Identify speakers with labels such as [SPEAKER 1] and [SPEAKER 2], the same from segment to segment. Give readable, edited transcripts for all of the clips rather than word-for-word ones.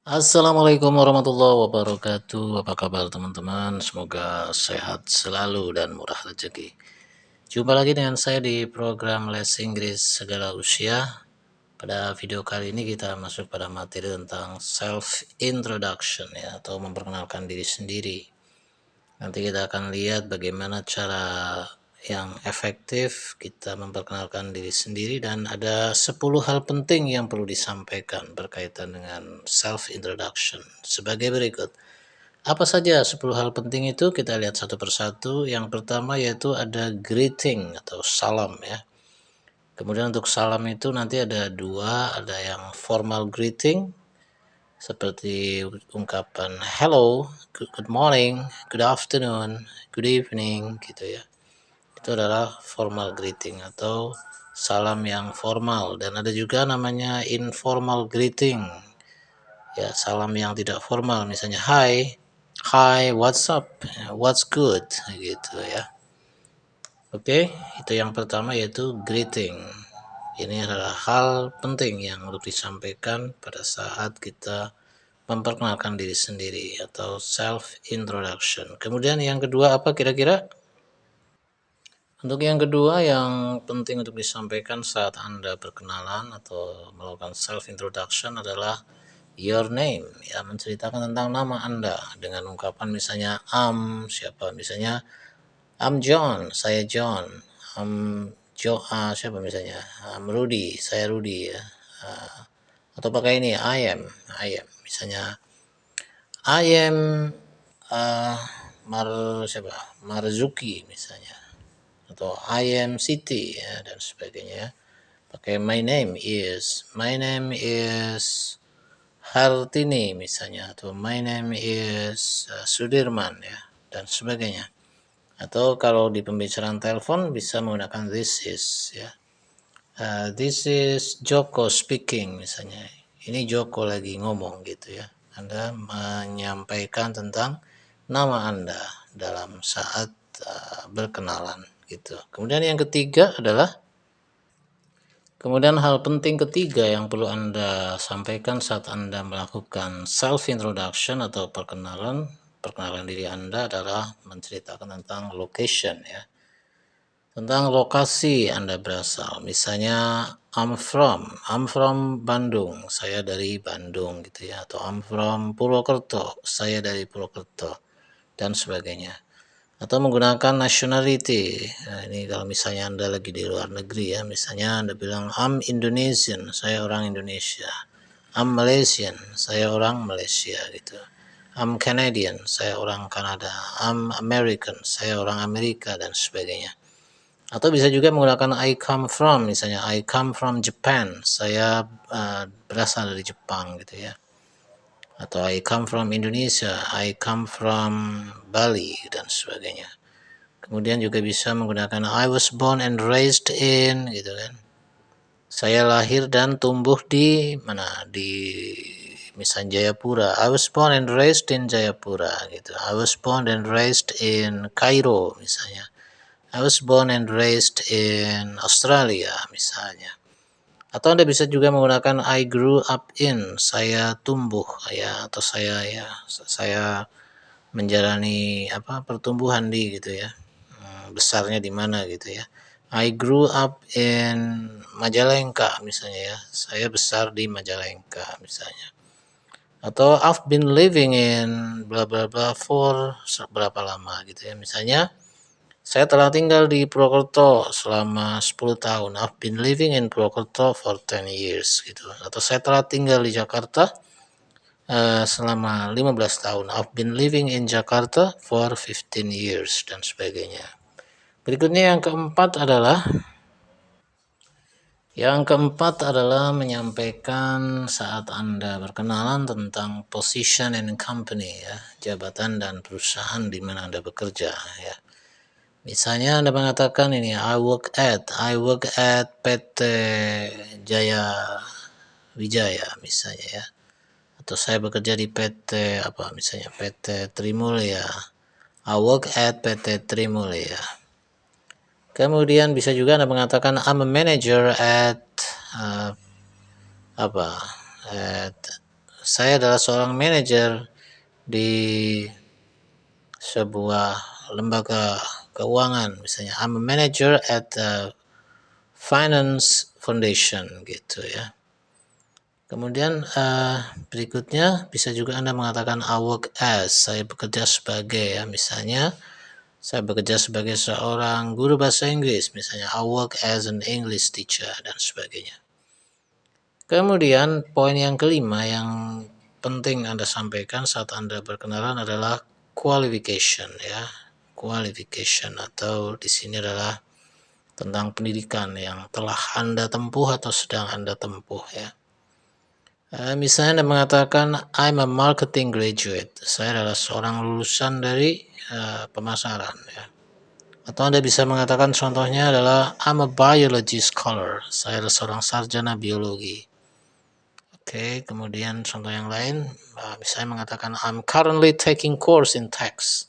[SPEAKER 1] Assalamualaikum warahmatullahi wabarakatuh. Apa kabar teman-teman? Semoga sehat selalu dan murah rezeki. Jumpa lagi dengan saya di program Les Inggris Segala Usia. Pada video kali ini kita masuk pada materi tentang self introduction ya, atau memperkenalkan diri sendiri. Nanti kita akan lihat bagaimana cara yang efektif kita memperkenalkan diri sendiri, dan ada 10 hal penting yang perlu disampaikan berkaitan dengan self introduction sebagai berikut. Apa saja 10 hal penting itu? Kita lihat satu persatu. Yang pertama yaitu ada greeting atau salam ya. Kemudian untuk salam itu nanti ada dua, ada yang formal greeting seperti ungkapan hello, good morning, good afternoon, good evening gitu ya. Itu adalah formal greeting atau salam yang formal, dan ada juga namanya informal greeting. Ya, salam yang tidak formal, misalnya hi, what's up, what's good gitu ya. Oke, itu yang pertama yaitu greeting. Ini adalah hal penting yang perlu disampaikan pada saat kita memperkenalkan diri sendiri atau self introduction. Kemudian yang kedua apa kira-kira? Untuk yang kedua yang penting untuk disampaikan saat Anda berkenalan atau melakukan self introduction adalah your name, ya, menceritakan tentang nama Anda dengan ungkapan misalnya siapa, misalnya I'm John, saya John. Siapa misalnya, Rudy, saya Rudy ya. Uh, atau pakai ini misalnya I am uh, Marzuki misalnya, atau I am Siti ya, dan sebagainya. Pakai my name is Hartini misalnya, atau my name is Sudirman ya, dan sebagainya. Atau kalau di pembicaraan telepon bisa menggunakan this is ya. This is Joko speaking misalnya. Ini Joko lagi ngomong gitu ya. Anda menyampaikan tentang nama Anda dalam saat berkenalan gitu. Kemudian yang ketiga adalah Kemudian hal penting ketiga yang perlu Anda sampaikan saat Anda melakukan self introduction atau perkenalan diri Anda adalah menceritakan tentang location ya. Tentang lokasi Anda berasal. Misalnya I'm from Bandung, saya dari Bandung gitu ya, atau I'm from Purwokerto, saya dari Purwokerto, dan sebagainya. Atau menggunakan nationality. Nah, ini kalau misalnya Anda lagi di luar negeri ya, misalnya Anda bilang I'm Indonesian, saya orang Indonesia. I'm Malaysian, saya orang Malaysia gitu. I'm Canadian, saya orang Kanada. I'm American, saya orang Amerika, dan sebagainya. Atau bisa juga menggunakan I come from, misalnya I come from Japan, saya berasal dari Jepang gitu ya. Atau I come from Indonesia, I come from Bali, dan sebagainya. Kemudian juga bisa menggunakan I was born and raised in gitu kan. Saya lahir dan tumbuh di mana? Di misalnya Jayapura. I was born and raised in Jayapura gitu. I was born and raised in Cairo misalnya. I was born and raised in Australia misalnya. Atau Anda bisa juga menggunakan I grew up in, saya tumbuh ya, atau saya menjalani pertumbuhan di gitu ya. Besarnya di mana gitu ya. I grew up in Majalengka misalnya ya. Saya besar di Majalengka misalnya. Atau I've been living in bla bla bla for berapa lama gitu ya. Misalnya saya telah tinggal di Purwokerto selama 10 tahun. I've been living in Purwokerto for 10 years gitu. Atau saya telah tinggal di Jakarta selama 15 tahun. I've been living in Jakarta for 15 years dan sebagainya. Berikutnya yang keempat adalah menyampaikan saat Anda berkenalan tentang position and company ya, jabatan dan perusahaan di mana Anda bekerja ya. Misalnya Anda mengatakan ini I work at PT Jaya Wijaya misalnya ya. Atau saya bekerja di PT misalnya PT Trimulya. I work at PT Trimulya. Kemudian bisa juga Anda mengatakan I'm a manager at saya adalah seorang manajer di sebuah lembaga keuangan, misalnya I'm a manager at the finance foundation gitu ya. Kemudian berikutnya bisa juga Anda mengatakan I work as, saya bekerja sebagai ya, misalnya saya bekerja sebagai seorang guru bahasa Inggris, misalnya I work as an English teacher dan sebagainya. Kemudian poin yang kelima yang penting Anda sampaikan saat Anda berkenalan adalah qualification ya. Qualification atau di sini adalah tentang pendidikan yang telah Anda tempuh atau sedang Anda tempuh ya. Misalnya Anda mengatakan I'm a marketing graduate, saya adalah seorang lulusan dari pemasaran ya. Atau Anda bisa mengatakan contohnya adalah I'm a biology scholar, saya adalah seorang sarjana biologi. Oke, kemudian contoh yang lain, misalnya mengatakan I'm currently taking course in tax,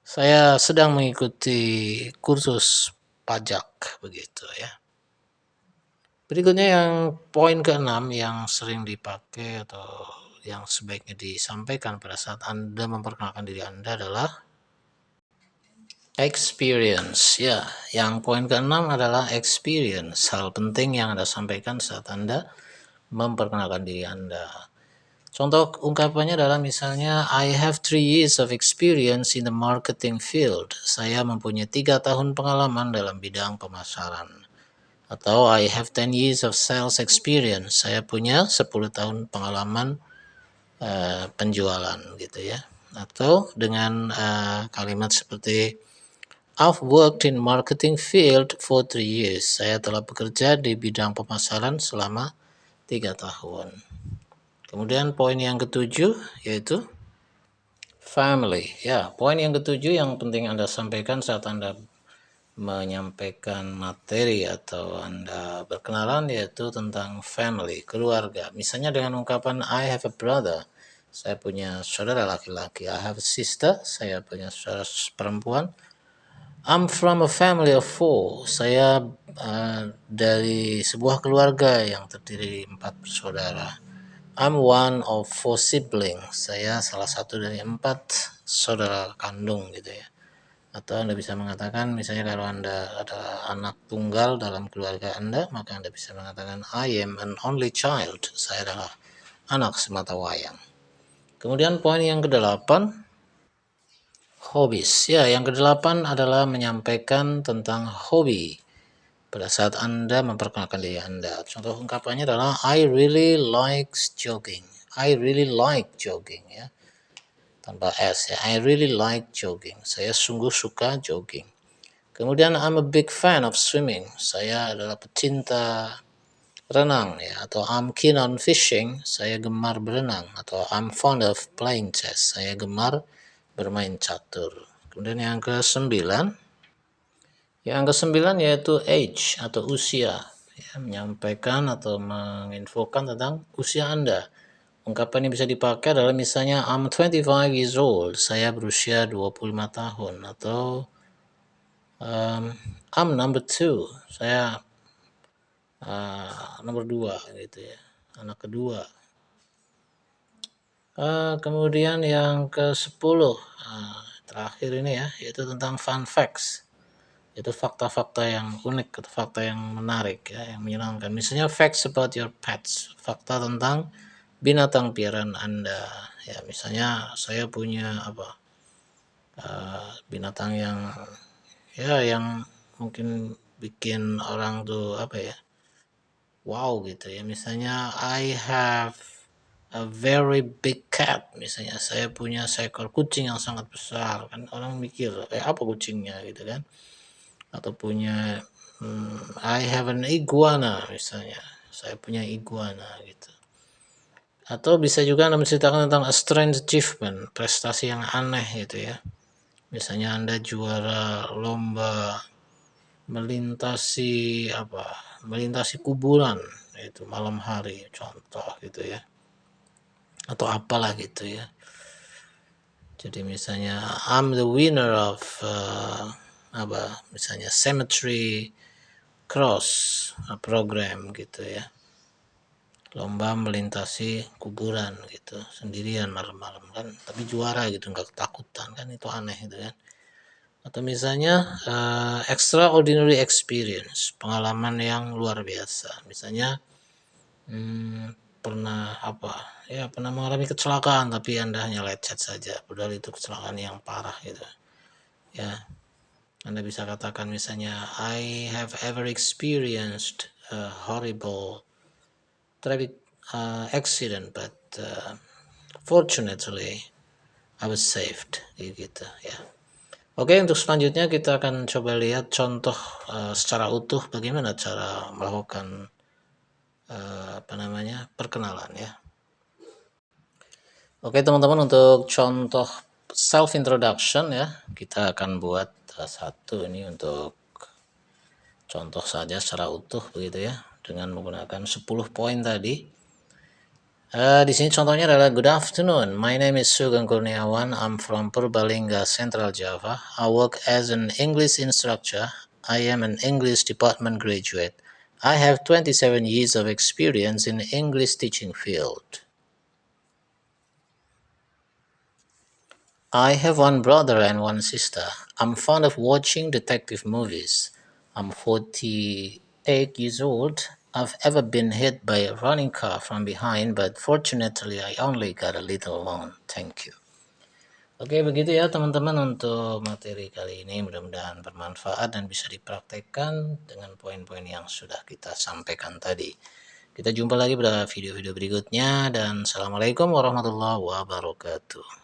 [SPEAKER 1] saya sedang mengikuti kursus pajak begitu ya. Berikutnya yang poin ke-6 yang sering dipakai atau yang sebaiknya disampaikan pada saat Anda memperkenalkan diri Anda adalah experience ya. Yang poin ke-6 adalah experience, hal penting yang Anda sampaikan saat Anda memperkenalkan diri Anda. Contoh ungkapannya adalah misalnya I have 3 years of experience in the marketing field. Saya mempunyai 3 tahun pengalaman dalam bidang pemasaran. Atau I have 10 years of sales experience. Saya punya 10 tahun pengalaman penjualan gitu ya. Atau dengan kalimat seperti I've worked in marketing field for 3 years. Saya telah bekerja di bidang pemasaran selama 3 tahun. Kemudian poin yang ketujuh yaitu family. Ya, poin yang ketujuh yang penting Anda sampaikan saat Anda menyampaikan materi atau Anda berkenalan yaitu tentang family, keluarga. Misalnya dengan ungkapan I have a brother, saya punya saudara laki-laki. I have a sister, saya punya saudara perempuan. I'm from a family of 4, saya dari sebuah keluarga yang terdiri 4 bersaudara. I'm one of 4 siblings, saya salah satu dari 4 saudara kandung gitu ya. Atau Anda bisa mengatakan misalnya kalau Anda adalah anak tunggal dalam keluarga Anda, maka Anda bisa mengatakan I am an only child, saya adalah anak semata wayang. Kemudian poin yang ke-8, hobbies. Ya, yang ke-8 adalah menyampaikan tentang hobi pada saat Anda memperkenalkan diri Anda. Contoh ungkapannya adalah I really like jogging. I really like jogging ya. Tanpa S ya. I really like jogging. Saya sungguh suka jogging. Kemudian I'm a big fan of swimming. Saya adalah pecinta renang ya. Atau I'm keen on fishing. Saya gemar berenang. Atau I'm fond of playing chess. Saya gemar bermain catur. Kemudian yang ke-9. Yang ke-9 yaitu age atau usia. Ya, menyampaikan atau menginfokan tentang usia Anda. Ungkapan yang bisa dipakai adalah misalnya I'm 25 years old, saya berusia 25 tahun. Atau I'm number 2, saya nomor 2 gitu ya, anak kedua. Kemudian yang ke-10 terakhir ini ya, yaitu tentang fun facts. Itu fakta-fakta yang unik atau fakta yang menarik ya, yang menyenangkan. Misalnya facts about your pets, fakta tentang binatang piaraan Anda. Ya, misalnya saya punya binatang yang mungkin bikin orang tuh wow gitu ya. Misalnya I have a very big cat, misalnya saya punya seekor kucing yang sangat besar, kan orang mikir apa kucingnya gitu kan. Atau punya I have an iguana, misalnya saya punya iguana gitu. Atau bisa juga Anda menceritakan tentang a strange achievement, prestasi yang aneh gitu ya. Misalnya Anda juara lomba melintasi kuburan itu malam hari, contoh gitu ya. Atau apalah gitu ya. Jadi misalnya I'm the winner of misalnya cemetery cross program gitu ya. lomba melintasi kuburan gitu sendirian malam-malam kan, tapi juara gitu, nggak ketakutan kan, itu aneh gitu kan. Atau misalnya extraordinary experience, pengalaman yang luar biasa, misalnya pernah pernah mengalami kecelakaan tapi Anda hanya lecet saja, padahal itu kecelakaan yang parah gitu ya. Anda bisa katakan misalnya, I have ever experienced a horrible traffic accident, but fortunately I was saved, gitu ya. Oke, untuk selanjutnya kita akan coba lihat contoh secara utuh bagaimana cara melakukan perkenalan ya. Oke teman-teman, untuk contoh self introduction ya, kita akan buat satu ini untuk contoh saja secara utuh begitu ya, dengan menggunakan 10 poin tadi. Di sini contohnya adalah, good afternoon, my name is Sugeng Kurniawan, I'm from Purbalingga, Central Java. I work as an English instructor. I am an English department graduate. I have 27 years of experience in English teaching field. I have one brother and one sister. I'm fond of watching detective movies. I'm 48 years old. I've ever been hit by a running car from behind, but fortunately I only got a little wound. Thank you. Oke, begitu ya teman-teman untuk materi kali ini. Mudah-mudahan bermanfaat dan bisa dipraktekkan dengan poin-poin yang sudah kita sampaikan tadi. Kita jumpa lagi pada video-video berikutnya, dan assalamualaikum warahmatullahi wabarakatuh.